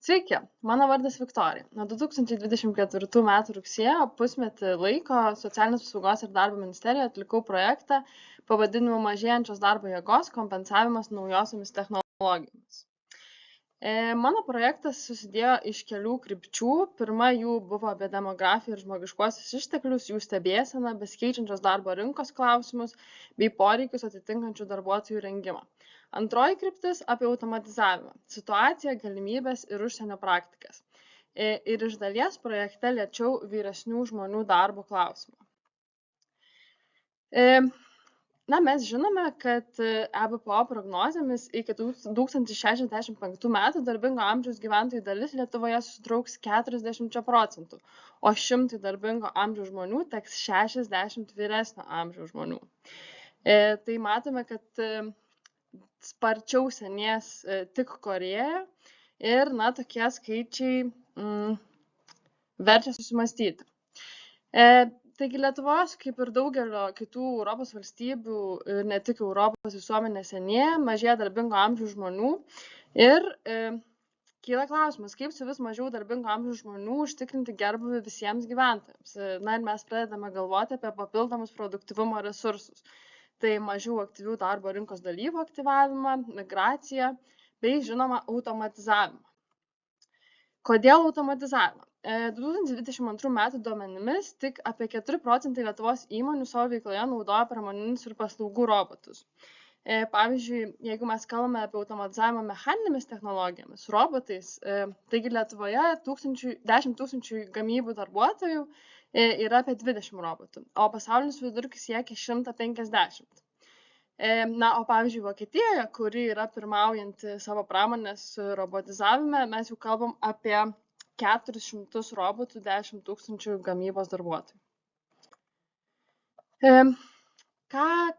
Sveiki, mano vardas Viktorija. Nuo 2024 metų rugsėjo pusmetį laiko Socialinės apsaugos ir darbo ministerijoje atlikau projektą pavadinimu Mažėjančios darbo jėgos kompensavimas naujosiomis technologijomis. Mano projektas susidėjo iš kelių krypčių. Pirma jų buvo apie demografiją ir žmogiškuosius išteklius, jų stebėseną, besikeičiančios darbo rinkos klausimus bei poreikius atitinkančių darbuotojų rengimą. Antroji kryptis apie automatizavimą, situaciją, galimybes ir užsienio praktikas. Ir iš dalies projekte liečiau vyresnių žmonių darbo klausimą. Mes žinome, kad EBPO prognozėmis iki 2065 metų darbingo amžiaus gyventojų dalis Lietuvoje susitrauks 40%, o 100 darbingo amžiaus žmonių teks 60 vyresnio amžiaus žmonių. Tai matome, kad sparčiau senės tik Korėja ir tokie skaičiai verčia susimastyti. Taigi Lietuvos, kaip ir daugelio kitų Europos valstybių ir ne tik Europos visuomenė senėja, mažėja darbingo amžiaus žmonių ir kyla klausimas, kaip su vis mažiau darbingo amžiaus žmonių užtikrinti gerbuvį visiems gyventojams. Ir mes pradedame galvoti apie papildomus produktyvumo resursus. Tai mažiau aktyvių darbo rinkos dalyvių aktyvavimą, migraciją bei, žinoma, automatizavimą. Kodėl automatizavimą? 2022 metų duomenimis tik apie 4% Lietuvos įmonių savo veikloje naudoja pramoninius ir paslaugų robotus. Pavyzdžiui, jeigu mes kalbame apie automatizavimą mechaninėmis technologijomis, robotais, taigi Lietuvoje 10 000 gamybų darbuotojų yra apie 20 robotų, o pasaulinis vidurkis siekia 150. O pavyzdžiui, Vokietijoje, kuri yra pirmaujanti savo pramonės robotizavime, mes jau kalbam apie 400 robotų, 10 000 gamybos darbuotojų.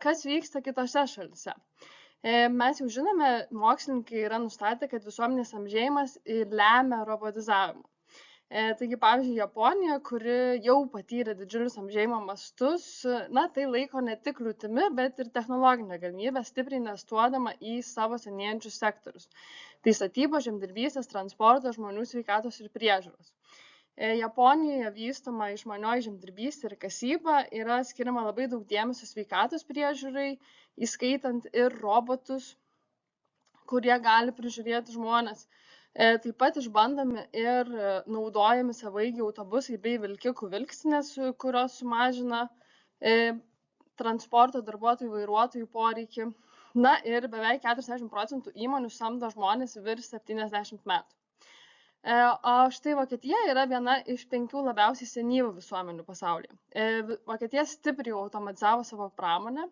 Kas vyksta kitose šalyse? Mes jau žinome, mokslininkai yra nustatę, kad visuomenės amžėjimas lemia robotizavimą. Taigi, pavyzdžiui, Japonija, kuri jau patyrė didžiulius amžėjimo mastus, tai laiko ne tik kliūtimi, bet ir technologinę galimybę stipriai investuodama į savo senėjančius sektorius. Tai statyba, žemdirbystės, transporto, žmonių sveikatos ir priežiūros. Japonijoje vystoma išmanioji žemdirbystė ir kasyba, yra skiriama labai daug dėmesio sveikatos priežiūrai, įskaitant ir robotus, kurie gali prižiūrėti žmones. Taip pat išbandomi ir naudojami savaeigiai autobusai bei vilkikų vilkstinės, kurios sumažina transporto darbuotojų vairuotojų poreikį. Ir beveik 40% įmonių samdo žmonės virš 70 metų. O štai Vokietija yra viena iš 5 labiausiai senyvų visuomenių pasaulyje. Vokietija stipriai automatizavo savo pramonę,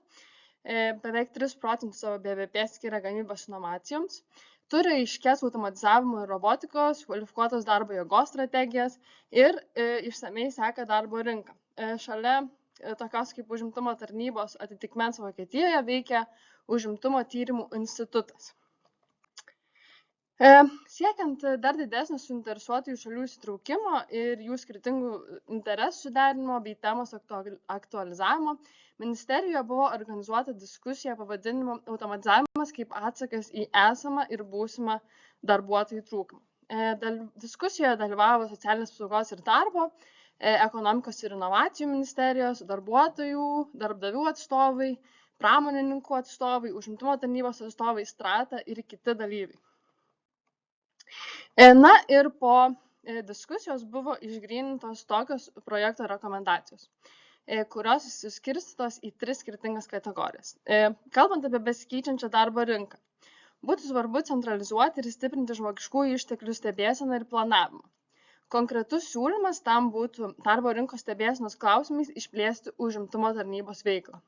beveik 3% savo BVP skiria gamybos inovacijoms. Turi aiškias automatizavimo ir robotikos, kvalifikuotos darbo jėgos strategijas ir išsamei seka darbo rinką. Šalia tokios kaip užimtumo tarnybos atitikmens Vokietijoje veikia užimtumo tyrimų institutas. Siekiant dar didesnio suinteresuotųjų šalių įsitraukimo ir jų skirtingų interesų suderinimo bei temos aktualizavimo, ministerijoje buvo organizuota diskusija pavadinimu Automatizavimas kaip atsakas į esamą ir būsimą darbuotojų trūkumą. Diskusijoje dalyvavo Socialinės apsaugos ir darbo, Ekonomikos ir inovacijų ministerijos, darbuotojų, darbdavių atstovai, pramonininkų atstovai, užimtumo tarnybos atstovai, Strata ir kiti dalyviai. Ir po diskusijos buvo išgrynintos tokios projekto rekomendacijos, kurios suskirstytos į 3 skirtingas kategorijas. Kalbant apie besikeičiančią darbo rinką, būtų svarbu centralizuoti ir stiprinti žmogiškųjų išteklių stebėseną ir planavimą. Konkretus siūlymas tam būtų darbo rinkos stebėsenos klausimais išplėsti užimtumo tarnybos veiklą.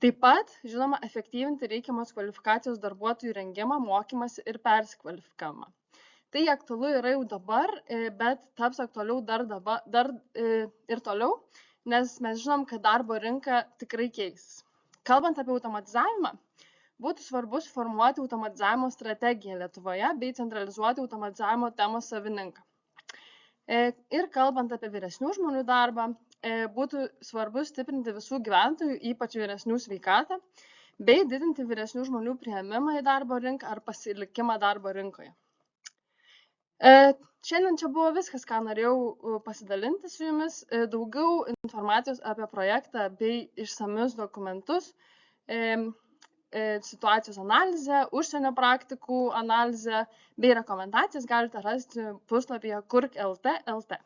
Taip pat, žinoma, efektyvinti reikiamos kvalifikacijos darbuotojų rengimą, mokymąsi ir persikvalifikavimą. Tai aktualu yra jau dabar, bet taps aktualiau dar ir toliau, nes mes žinom, kad darbo rinka tikrai keisis. Kalbant apie automatizavimą, būtų svarbu suformuoti automatizavimo strategiją Lietuvoje bei centralizuoti automatizavimo temos savininką. Ir kalbant apie vyresnių žmonių darbą, būtų svarbu stiprinti visų gyventojų, ypač vyresnių sveikatą, bei didinti vyresnių žmonių priėmimą į darbo rinką ar pasilikimą darbo rinkoje. Šiandien čia buvo viskas, ką norėjau pasidalinti su jumis. Daugiau informacijos apie projektą bei išsamius dokumentus, situacijos analizę, užsienio praktikų analizę bei rekomendacijas galite rasti puslapyje kurk.lt.